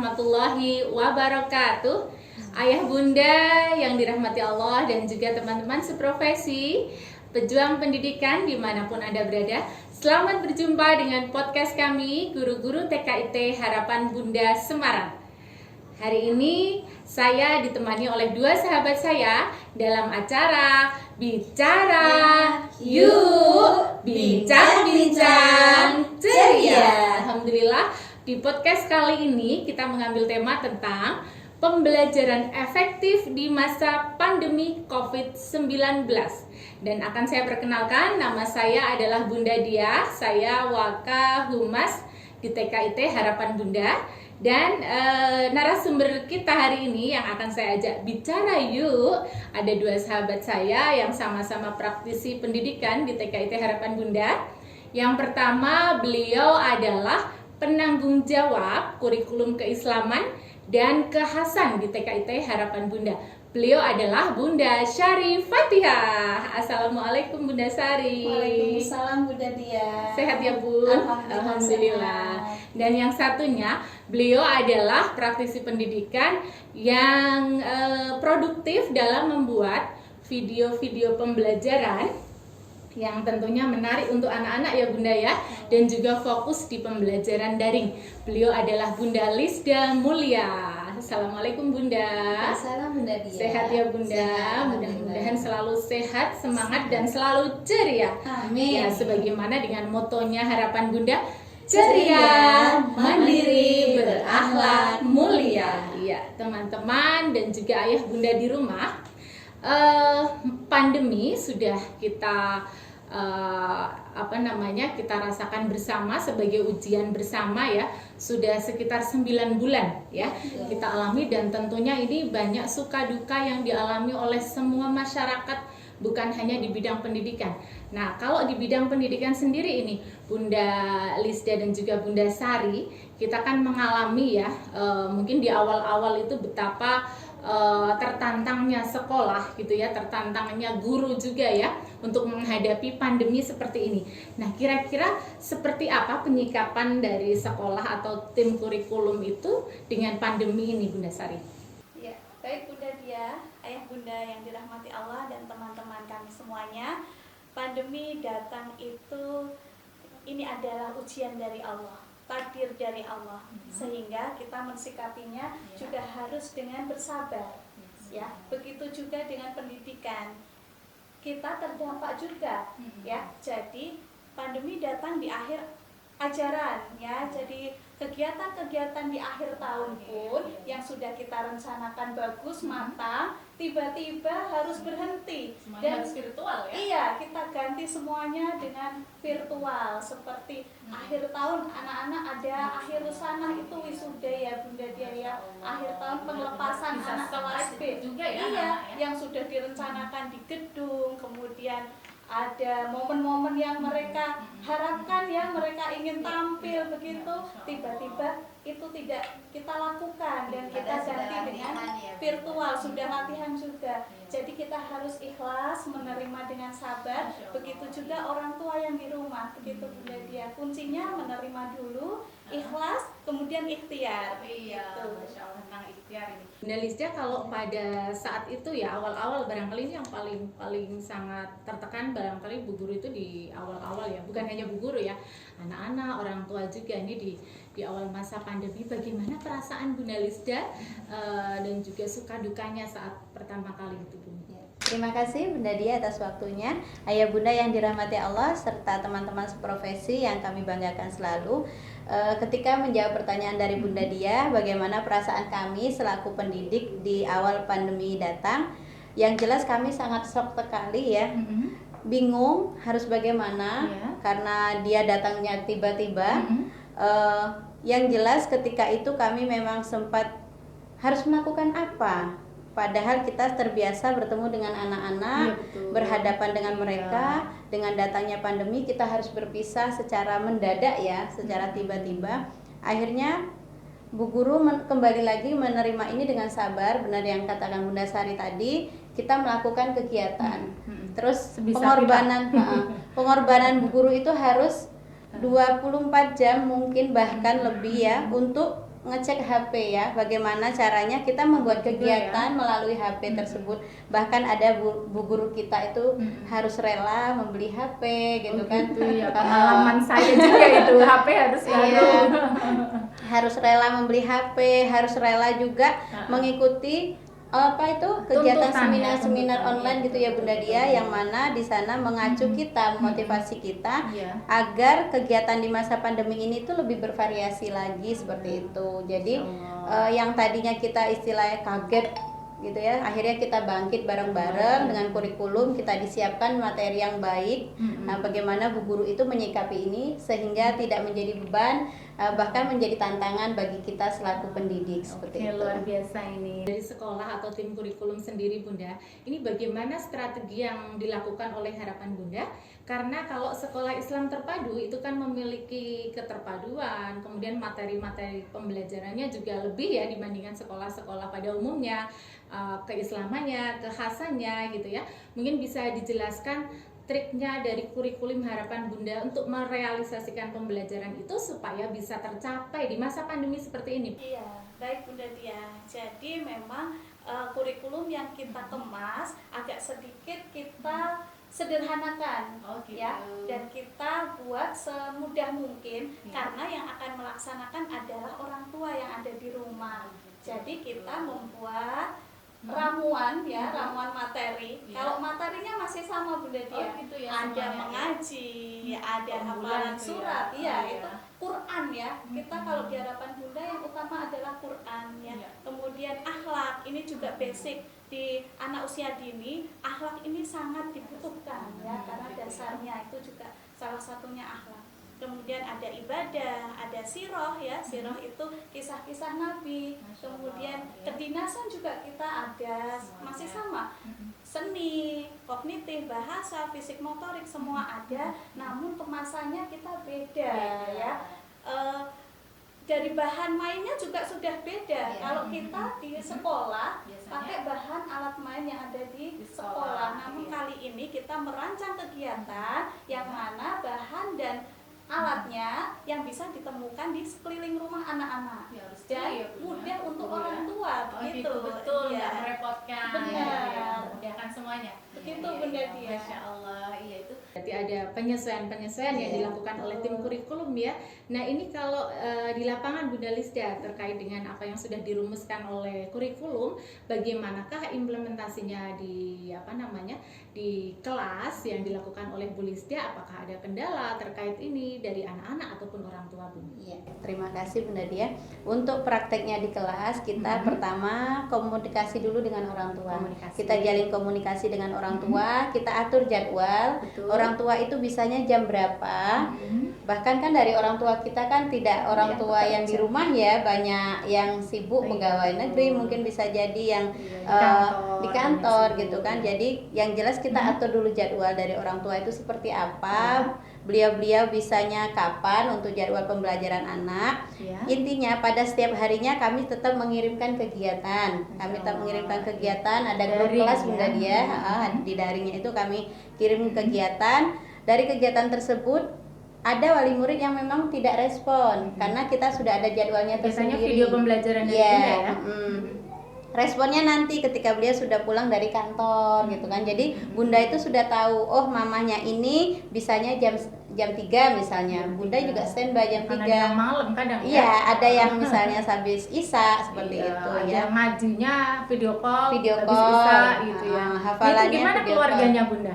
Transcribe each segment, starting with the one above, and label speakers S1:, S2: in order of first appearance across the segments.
S1: warahmatullahi wabarakatuh. Ayah bunda yang dirahmati Allah dan juga teman-teman seprofesi, pejuang pendidikan dimanapun Anda berada, selamat berjumpa dengan podcast kami, Guru-Guru TKIT Harapan Bunda Semarang. Hari ini saya ditemani oleh dua sahabat saya dalam acara Bicara Yuk Bincang-Bincang Ceria. Alhamdulillah, di podcast kali ini kita mengambil tema tentang pembelajaran efektif di masa pandemi COVID-19. Dan akan saya perkenalkan, nama saya adalah Bunda Dia, saya Waka Humas di TKIT Harapan Bunda. Dan narasumber kita hari ini yang akan saya ajak bicara yuk, ada dua sahabat saya yang sama-sama praktisi pendidikan di TKIT Harapan Bunda. Yang pertama, beliau adalah penanggung jawab kurikulum keislaman dan kekhasan di TKIT Harapan Bunda. Beliau adalah Bunda Syari Fatihah. Assalamualaikum Bunda Syari.
S2: Waalaikumsalam Bunda Dia.
S1: Sehat ya Bun? Alhamdulillah. Dan yang satunya, beliau adalah praktisi pendidikan yang produktif dalam membuat video-video pembelajaran yang tentunya menarik untuk anak-anak ya Bunda ya, dan juga fokus di pembelajaran daring. Beliau adalah Bunda Lisda Mulia. Assalamualaikum Bunda.
S2: Assalamualaikum Bunda Dia.
S1: Sehat ya Bunda. Mudah-mudahan selalu sehat, semangat dan selalu ceria.
S2: Amin.
S1: Ya, sebagaimana dengan motonya Harapan Bunda, ceria, mandiri, berakhlak, mulia. Iya, teman-teman dan juga ayah bunda di rumah, pandemi sudah kita kita rasakan bersama sebagai ujian bersama ya, sudah sekitar 9 bulan ya kita alami, dan tentunya ini banyak suka duka yang dialami oleh semua masyarakat, bukan hanya di bidang pendidikan. Nah, kalau di bidang pendidikan sendiri ini, Bunda Lisda dan juga Bunda Sari, kita kan mengalami ya, mungkin di awal-awal itu betapa tertantangnya sekolah gitu ya, tertantangnya guru juga ya untuk menghadapi pandemi seperti ini. Nah, kira-kira seperti apa penyikapan dari sekolah atau tim kurikulum itu dengan pandemi ini, Bunda Sari?
S2: Ya, baik Bunda Dia, ayah bunda yang dirahmati Allah dan teman-teman kami semuanya. Pandemi datang itu, ini adalah ujian dari Allah, takdir dari Allah, sehingga kita mensikapinya juga harus dengan bersabar. Ya, begitu juga dengan pendidikan, kita terdampak juga. Ya, jadi pandemi datang di akhir ajaran ya, jadi kegiatan-kegiatan di akhir tahun pun yang sudah kita rencanakan bagus matang, tiba-tiba harus berhenti.
S1: Semuanya
S2: Dan
S1: harus virtual ya?
S2: Iya, kita ganti semuanya dengan virtual. Seperti akhir tahun anak-anak ada akhir sana itu wisuda ya Bunda Dia ya, akhir tahun pelepasan
S1: Bisa
S2: anak kelas B
S1: juga ya,
S2: iya,
S1: anak-anak ya?
S2: yang sudah direncanakan di gedung, kemudian ada momen-momen yang mereka harapkan ya, mereka ingin tampil begitu, tiba-tiba itu tidak kita lakukan dan kita ganti dengan virtual, sudah latihan juga. Jadi kita harus ikhlas menerima dengan sabar. Begitu juga orang tua yang di rumah, begitu Bunda Dia. Kuncinya menerima dulu, ikhlas, kemudian ikhtiar.
S1: Iya,
S2: Gitu.
S1: Masya Allah, tentang ikhtiar ini. Bunda Lisda, kalau pada saat itu ya awal-awal, barangkali ini yang paling sangat tertekan barangkali Bu Guru itu di awal-awal ya, bukan hanya Bu Guru ya, anak-anak, orang tua juga ini di awal masa pandemi. Bagaimana perasaan Bunda Lisda dan juga suka dukanya saat pertama kali itu, Bu?
S3: Terima kasih Bunda Dia atas waktunya. Ayah bunda yang dirahmati Allah serta teman-teman seprofesi yang kami banggakan selalu. Ketika menjawab pertanyaan dari Bunda Dia, bagaimana perasaan kami selaku pendidik di awal pandemi datang? Yang jelas kami sangat shock sekali ya, bingung harus bagaimana karena dia datangnya tiba-tiba. Yang jelas ketika itu kami memang sempat harus melakukan apa? Padahal kita terbiasa bertemu dengan anak-anak, berhadapan dengan mereka. Dengan datangnya pandemi kita harus berpisah secara mendadak ya, secara tiba-tiba. Akhirnya Bu Guru kembali lagi menerima ini dengan sabar. Benar yang katakan Bunda Sari tadi, kita melakukan kegiatan. Terus pengorbanan Bu Guru itu harus 24 jam mungkin bahkan lebih ya, untuk ngecek HP ya, bagaimana caranya kita membuat kegiatan melalui HP tersebut. Bahkan ada bu guru kita itu harus rela membeli HP gitu kan.
S1: Ya, pengalaman saya juga itu HP harus
S3: harus rela membeli HP, harus rela juga mengikuti kegiatan seminar-seminar online gitu ya Bunda Dia, yang mana di sana mengacu kita, memotivasi kita agar kegiatan di masa pandemi ini tuh lebih bervariasi lagi seperti itu. Jadi yang tadinya kita istilahnya kaget gitu ya, akhirnya kita bangkit bareng-bareng dengan kurikulum, kita disiapkan materi yang baik. Nah, bagaimana bu guru itu menyikapi ini sehingga tidak menjadi beban, bahkan menjadi tantangan bagi kita selaku pendidik seperti itu.
S1: Luar biasa ini. Dari sekolah atau tim kurikulum sendiri Bunda, ini bagaimana strategi yang dilakukan oleh Harapan Bunda? Karena kalau sekolah Islam terpadu itu kan memiliki keterpaduan, kemudian materi-materi pembelajarannya juga lebih ya dibandingkan sekolah-sekolah pada umumnya, keislamannya, kekhasannya gitu ya. Mungkin bisa dijelaskan triknya dari kurikulum Harapan Bunda untuk merealisasikan pembelajaran itu supaya bisa tercapai di masa pandemi seperti ini.
S2: Iya, baik Bunda Dia. Jadi memang kurikulum yang kita kemas agak sedikit kita sederhanakan, ya, dan kita buat semudah mungkin karena yang akan melaksanakan adalah orang tua yang ada di rumah. Jadi kita membuat ramuan ya, ramuan materi. Kalau materinya masih sama Bunda Dia, ada mengaji, ada hafalan surat, itu Quran ya. Kita kalau di Harapan Bunda yang utama adalah Quran ya. Kemudian akhlak, ini juga basic di anak usia dini. Akhlak ini sangat dibutuhkan ya, karena dasarnya itu juga salah satunya akhlak. Kemudian ada ibadah, ada siroh ya, siroh itu kisah-kisah Nabi. Kemudian kedinasan juga kita ada, masih sama. Seni, kognitif, bahasa, fisik, motorik semua ada, namun kemasannya kita beda ya. Dari bahan mainnya juga sudah beda. Kalau kita di sekolah pakai bahan alat main yang ada di sekolah, namun kali ini kita merancang kegiatan yang mana bahan dan alatnya yang bisa ditemukan di sekeliling rumah anak-anak dan mudah untuk orang tua begitu.
S1: Betul, nggak merepotkan, memudahkan semuanya.
S2: Begitu Bunda Dia.
S1: Masya Allah, iya itu. Berarti ada penyesuaian-penyesuaian yang dilakukan oleh tim kurikulum ya. Nah ini kalau di lapangan Bunda Lisda terkait dengan apa yang sudah dirumuskan oleh kurikulum, bagaimanakah implementasinya di di kelas yang dilakukan oleh Bu Lisda? Apakah ada kendala terkait ini dari anak-anak ataupun orang tua Bu?
S3: Iya, terima kasih Bunda Dia. Untuk prakteknya di kelas kita pertama komunikasi dulu dengan orang tua. Kita jalin komunikasi dengan orang tua, kita atur jadwal. Orang tua itu bisanya jam berapa? Bahkan kan dari orang tua kita kan tidak orang tua yang di rumah ya, banyak yang sibuk pegawai negeri, mungkin bisa jadi yang di kantor gitu kan. Jadi yang jelas kita atur dulu jadwal dari orang tua itu seperti apa, beliau-beliau bisanya kapan untuk jadwal pembelajaran anak. Intinya pada setiap harinya kami tetap mengirimkan kegiatan. Kami tetap mengirimkan kegiatan, ada grup kelas Bunda Dia, di daringnya itu kami kirim kegiatan. Dari kegiatan tersebut ada wali murid yang memang tidak respon karena kita sudah ada jadwalnya tersendiri.
S1: Biasanya video pembelajaran dari Bunda ya.
S3: Responnya nanti ketika beliau sudah pulang dari kantor gitu kan. Jadi Bunda itu sudah tahu, oh mamahnya ini bisanya jam 3 misalnya. Bunda juga standby jam 3.
S1: Yang malam kadang
S3: iya, ada yang misalnya habis Isya seperti itu ya.
S1: Majunya video call
S3: habis
S1: Isya gitu ya.
S3: Hafalannya
S1: itu gimana keluarganya Bunda?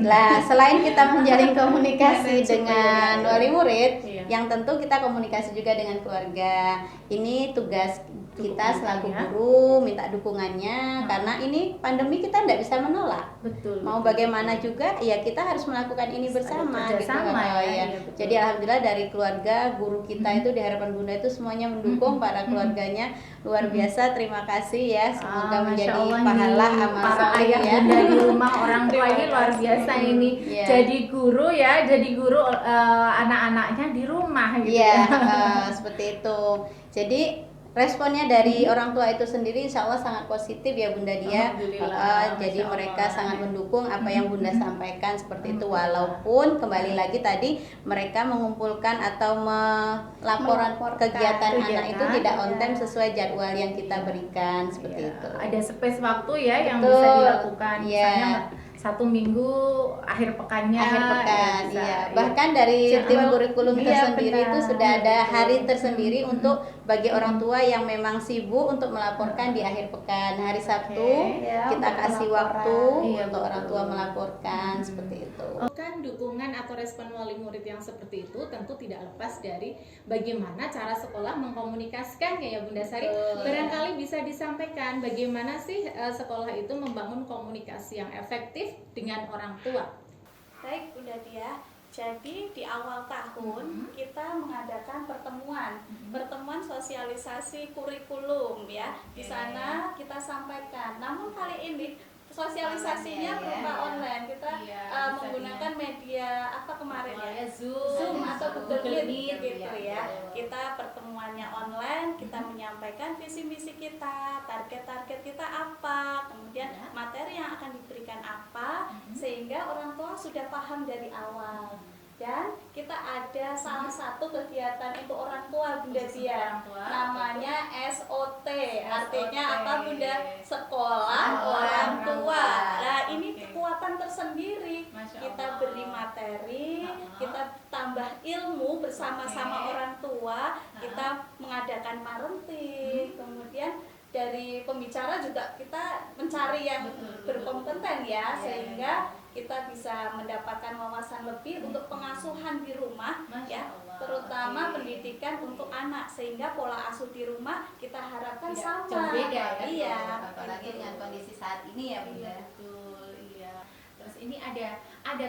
S3: Lah, selain kita menjalin komunikasi dengan wali murid, yang tentu kita komunikasi juga dengan keluarga. Ini tugas kita selaku guru, minta dukungannya karena ini pandemi kita tidak bisa menolak. Mau bagaimana juga ya kita harus melakukan ini bersama gitu. Jadi alhamdulillah dari keluarga guru kita itu di Harapan Bunda itu semuanya mendukung para keluarganya. Luar biasa, terima kasih ya. Semoga menjadi pahala amal soleh ya.
S1: Bunda di rumah orang tua ini luar biasa ini. Jadi guru ya, jadi guru anak-anaknya di rumah gitu.
S3: Iya, seperti itu. Jadi responnya dari orang tua itu sendiri insya Allah sangat positif ya Bunda Dia.
S1: Alhamdulillah,
S3: Jadi
S1: Masya
S3: mereka
S1: Allah.
S3: sangat mendukung apa yang Bunda sampaikan seperti itu, walaupun kembali lagi tadi mereka mengumpulkan atau melaporan
S2: Melaporkan
S3: kegiatan anak itu
S1: kegiatan,
S3: tidak on
S2: ya.
S3: time sesuai jadwal yang kita berikan seperti
S1: Iya,
S3: itu.
S1: ada space waktu ya yang
S3: Betul,
S1: bisa dilakukan,
S3: iya.
S1: misalnya 1 minggu akhir pekannya,
S3: Akhir pekan,
S1: bisa,
S3: iya. Bahkan dari tim
S1: Jadwal-
S3: kurikulum
S1: iya,
S3: tersendiri itu
S1: benar,
S3: sudah ada
S1: betul.
S3: hari tersendiri untuk bagi orang
S1: Mm-mm.
S3: tua yang memang sibuk untuk melaporkan di akhir pekan. Hari Sabtu
S2: Ya,
S3: kita
S2: untuk
S3: kasih
S2: pelaporan.
S3: waktu
S1: Iya,
S3: untuk orang tua
S1: betul.
S3: melaporkan seperti itu.
S1: Kan dukungan atau respon wali murid yang seperti itu tentu tidak lepas dari bagaimana cara sekolah mengkomunikasikannya ya Bunda Sari.
S3: Betul.
S1: Barangkali bisa disampaikan bagaimana sih sekolah itu membangun komunikasi yang efektif dengan orang tua.
S2: Baik Bunda Dia, jadi di awal tahun kita mengadakan pertemuan sosialisasi kurikulum ya. Di sana kita sampaikan. Namun kali ini sosialisasinya
S3: Online,
S2: berupa
S3: ya.
S2: online. Kita
S1: Iya, bisa
S2: menggunakan media apa kemarin ya?
S1: Zoom
S2: Atau Google Meet gitu
S1: betul.
S2: ya. Kita pertemuannya online, kita menyampaikan visi misi kita, target-target kita apa, kemudian
S1: Ya.
S2: materi yang akan diberikan apa, sehingga orang tua sudah paham dari awal. Dan kita ada salah satu kegiatan untuk orang tua Bunda
S1: Khusus
S2: Dia,
S1: orang tua,
S2: namanya SOT, artinya
S1: SOT.
S2: apa Bunda? Sekolah orang tua. Nah ini kekuatan tersendiri,
S1: Masya
S2: kita
S1: Allah.
S2: beri materi, kita tambah ilmu bersama-sama
S1: Oke.
S2: orang tua, kita mengadakan parenting, kemudian dari pembicara juga kita mencari yang
S1: Betul,
S2: berkompeten ya,
S1: Iya,
S2: sehingga kita bisa mendapatkan wawasan lebih untuk pengasuhan di rumah
S1: Masya
S2: ya,
S1: Allah.
S2: terutama
S1: Oke.
S2: pendidikan untuk anak, sehingga pola asuh di rumah kita harapkan
S1: Tidak
S2: sama.
S1: jauh beda ya,
S2: Iya,
S3: Apalagi
S2: gitu.
S3: dengan kondisi saat ini ya Bunda.
S1: Betul, iya. Terus ini ada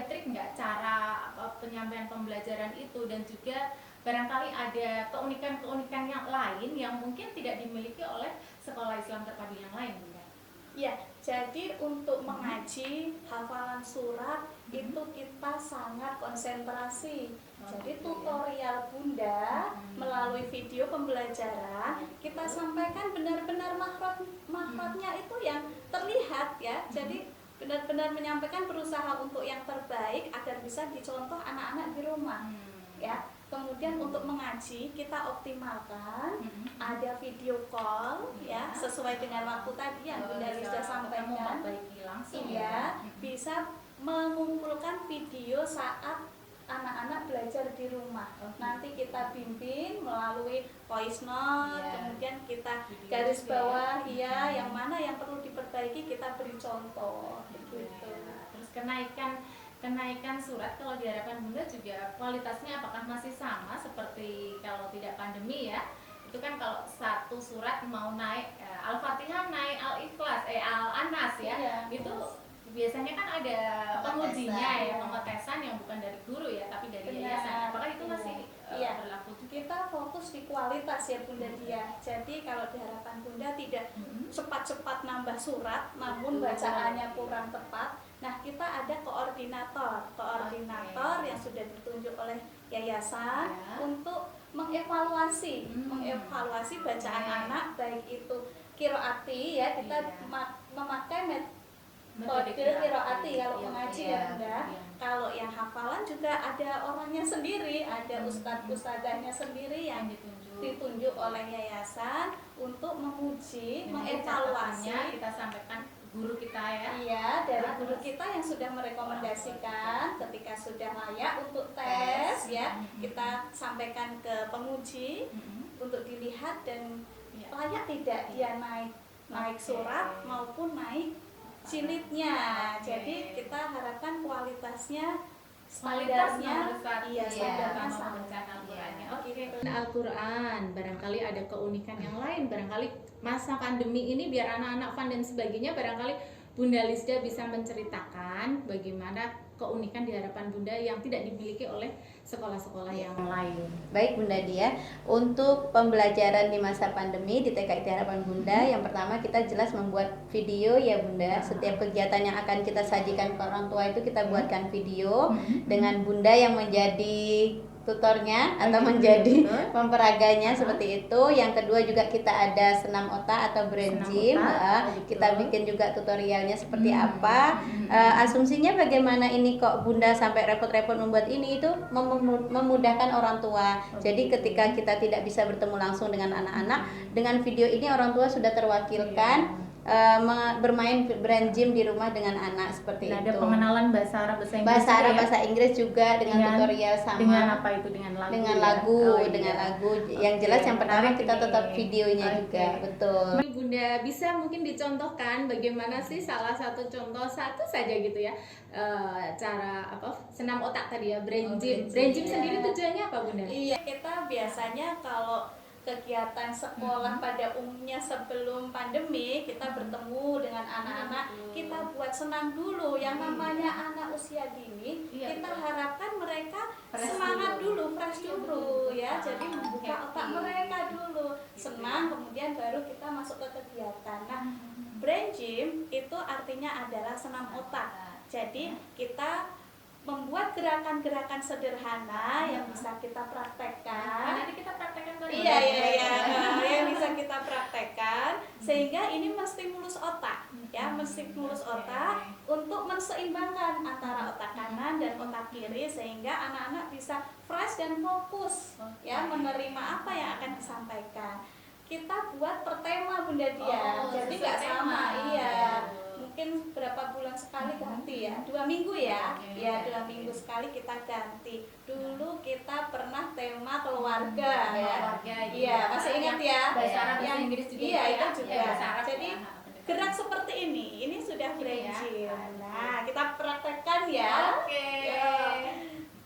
S1: trik nggak cara penyampaian pembelajaran itu, dan juga barangkali ada keunikan-keunikan yang lain yang mungkin tidak dimiliki oleh sekolah Islam terpadu yang lain, Bunda.
S2: Ya, jadi untuk mengaji hafalan surat itu kita sangat konsentrasi. Jadi tutorial Bunda melalui video pembelajaran kita sampaikan benar-benar makhrajnya itu yang terlihat ya. Jadi benar-benar menyampaikan, berusaha untuk yang terbaik agar bisa dicontoh anak-anak di rumah. Ya. Kemudian untuk mengaji kita optimalkan, ada video call ya, sesuai dengan waktu tadi yang Bunda Lisa sampaikan.
S1: Memperbaiki langsung
S2: Iya, bisa mengumpulkan video saat anak-anak belajar di rumah. Nanti kita bimbing melalui voice note,
S3: Iya.
S2: kemudian kita
S1: Video
S2: garis
S1: juga
S2: bawah
S1: ya.
S2: yang mana yang perlu diperbaiki kita beri contoh gitu.
S1: Terus kenaikan surat kalau di harapan Bunda juga kualitasnya apakah masih sama seperti kalau tidak pandemi ya? Itu kan kalau satu surat mau naik Al-Fatihah naik Al-Ikhlas, Al-Anas ya.
S2: Iya.
S1: Itu biasanya kan ada pengujinya
S3: Pengetesan.
S1: ya, pengetesan yang bukan dari guru ya, tapi dari
S2: Benar.
S1: yayasan. Apakah itu masih
S2: Iya.
S1: berlaku juga?
S2: Kita fokus di kualitas ya Bunda Dia. Jadi kalau di harapan Bunda tidak cepat-cepat nambah surat namun
S1: Betul.
S2: bacaannya kurang tepat. Nah, kita ada koordinator yang sudah ditunjuk oleh yayasan
S1: Ya.
S2: untuk mengevaluasi bacaan
S1: Oke.
S2: anak, baik itu qiraati ya, kita
S1: Iya.
S2: memakai
S1: Metode
S2: kode qiraati kalau
S1: Iya,
S2: mengaji
S3: iya,
S2: ya Bunda.
S1: iya.
S2: Kalau yang hafalan juga ada orangnya sendiri, ada ustadz-ustadzahnya sendiri yang ditunjuk oleh yayasan untuk menguji, mengevaluasi.
S1: Kita sampaikan guru kita ya.
S2: Iya, dari guru kita yang sudah merekomendasikan ketika sudah layak untuk tes ya, kita sampaikan ke penguji untuk dilihat dan
S1: Iya.
S2: layak tidak dia naik surat maupun naik jilidnya. Jadi kita harapkan kualitasnya, standarnya, iya standarnya sama.
S1: Oke. Al-Quran, barangkali ada keunikan yang lain, barangkali masa pandemi ini biar anak-anak fun dan sebagainya, barangkali Bunda Lisda bisa menceritakan bagaimana keunikan di harapan Bunda yang tidak dimiliki oleh sekolah-sekolah yang lain.
S3: Baik Bunda Dia, untuk pembelajaran di masa pandemi di TKIT Harapan Bunda, yang pertama kita jelas membuat video ya Bunda. Setiap kegiatan yang akan kita sajikan ke orang tua itu kita buatkan video dengan Bunda yang menjadi tutornya atau menjadi memperaganya seperti itu. Yang kedua juga kita ada senam otak atau brain gym. Kita bikin juga tutorialnya seperti apa. Asumsinya bagaimana ini kok Bunda sampai repot-repot membuat ini, itu memudahkan orang tua. Jadi ketika kita tidak bisa bertemu langsung dengan anak-anak, dengan video ini orang tua sudah terwakilkan bermain brain gym di rumah dengan anak seperti itu.
S1: Ada pengenalan bahasa Arab,
S3: bahasa Inggris juga dengan tutorial sama.
S1: Dengan apa itu? Dengan lagu.
S3: Dengan lagu, dengan lagu. Yang jelas yang pertama kita tetap videonya juga, betul.
S1: Bunda bisa mungkin dicontohkan bagaimana sih salah satu contoh satu saja gitu ya, cara senam otak tadi ya, brain gym. Brain gym sendiri tujuannya apa Bunda?
S2: Iya, kita biasanya kalau kegiatan sekolah pada umumnya sebelum pandemi, kita bertemu dengan anak-anak, kita buat senang dulu. Yang namanya anak usia dini, kita harapkan mereka semangat dulu, fresh dulu ya. Jadi membuka otak mereka dulu, senang, kemudian baru kita masuk ke kegiatan. Nah, brain gym itu artinya adalah senam otak. Jadi kita membuat gerakan-gerakan sederhana yang bisa kita praktekkan.
S1: Nanti kita praktekkan bareng.
S2: Iya, yang bisa kita praktekkan sehingga ini menstimulus otak, ya, menstimulus otak untuk menseimbangkan antara otak kanan dan otak kiri sehingga anak-anak bisa fresh dan fokus, ya, menerima apa yang akan disampaikan. Kita buat per tema Bunda Dia, jadi nggak sama, iya. Mungkin berapa bulan sekali ganti ya, 2 minggu ya, ya 2 minggu sekali kita ganti. Dulu kita pernah tema keluarga ya, iya masih ingat ya,
S1: bahasa Arab, bahasa Inggris juga,
S2: iya itu juga.
S1: Ya,
S2: Jadi gerak seperti ini sudah brain gym. Nah kita praktekkan ya.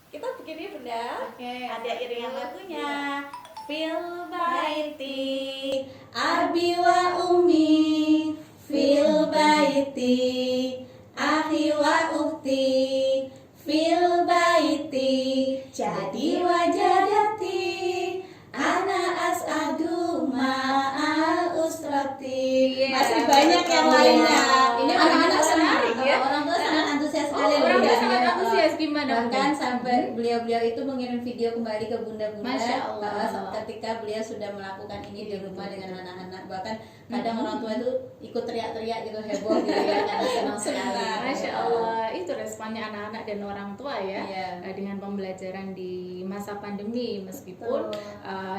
S2: Kita begini Bunda, ada iringan lagunya. Fil baiti abi wa ummi, fil baiti akhi wa ukhti, fil baiti jadi wajadati, ana as'adu ma'al usrati. Masih banyak yang lainnya. Ini anak-anak menarik ya. Orang tua sangat antusias sekali.
S1: Orang tua sangat antusias, gimana?
S3: Bahkan sampai beliau-beliau itu mengirim video kembali ke Bunda-Bunda.
S1: Masya Allah.
S3: Ketika beliau sudah melakukan ini di rumah dengan anak-anak. Bahkan kadang orang tua itu ikut teriak-teriak gitu, heboh gitu ya, karena senang sekali.
S1: Masya Allah, itu responnya anak-anak dan orang tua ya, dengan pembelajaran di masa pandemi. Meskipun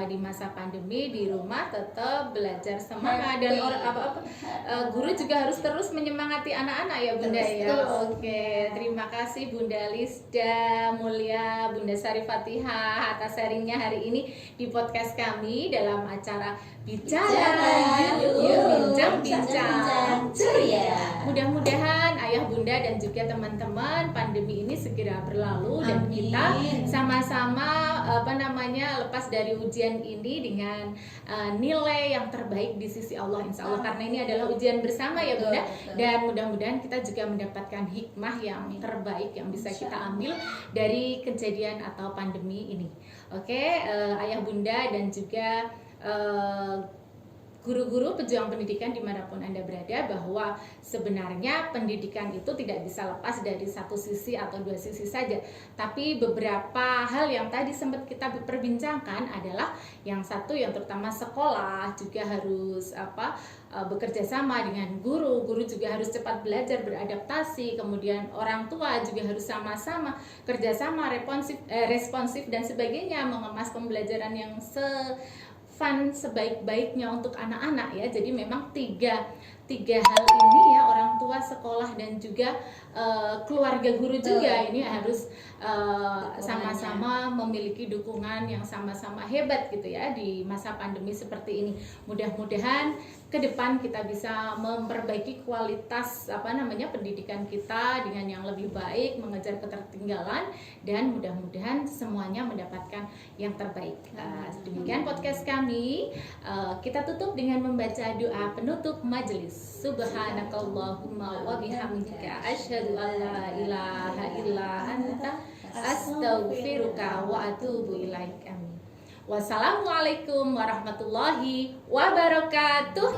S1: di masa pandemi di rumah tetap belajar semangat, dan guru juga harus terus menyemangati anak-anak ya Bunda ya. Oke, terima kasih Bunda Lisda Mulia, Bunda Sari Fatihah atas sharingnya hari ini di podcast kami dalam acara Bicara Yuk Bincang-Bincang Ceria. Mudah-mudahan ayah bunda dan juga teman-teman pandemi ini segera berlalu. Amin. Dan kita sama-sama lepas dari ujian ini dengan nilai yang terbaik di sisi Allah insya Allah. Karena ini adalah ujian bersama ya Bunda. Dan mudah-mudahan kita juga mendapatkan hikmah yang terbaik yang bisa kita ambil dari kejadian atau pandemi ini. Oke, ayah bunda dan juga guru-guru pejuang pendidikan dimanapun Anda berada, bahwa sebenarnya pendidikan itu tidak bisa lepas dari satu sisi atau dua sisi saja. Tapi beberapa hal yang tadi sempat kita perbincangkan adalah yang satu, yang terutama sekolah juga harus bekerja sama dengan guru juga harus cepat belajar, beradaptasi, kemudian orang tua juga harus sama-sama kerjasama, responsif dan sebagainya, mengemas pembelajaran yang fun sebaik-baiknya untuk anak-anak ya. Jadi memang tiga hal ini ya, orang tua, sekolah, dan juga keluarga guru juga ini harus sama-sama memiliki dukungan yang sama-sama hebat gitu ya di masa pandemi seperti ini. Mudah-mudahan ke depan kita bisa memperbaiki kualitas pendidikan kita dengan yang lebih baik, mengejar ketertinggalan, dan mudah-mudahan semuanya mendapatkan yang terbaik. Demikian podcast kami. Kita tutup dengan membaca doa penutup majelis. Subhanakallahumma wa bihamdika asyhadu an la ilaha illa anta astaghfiruka wa atubu ilaik. Amin. Wassalamualaikum warahmatullahi wabarakatuh.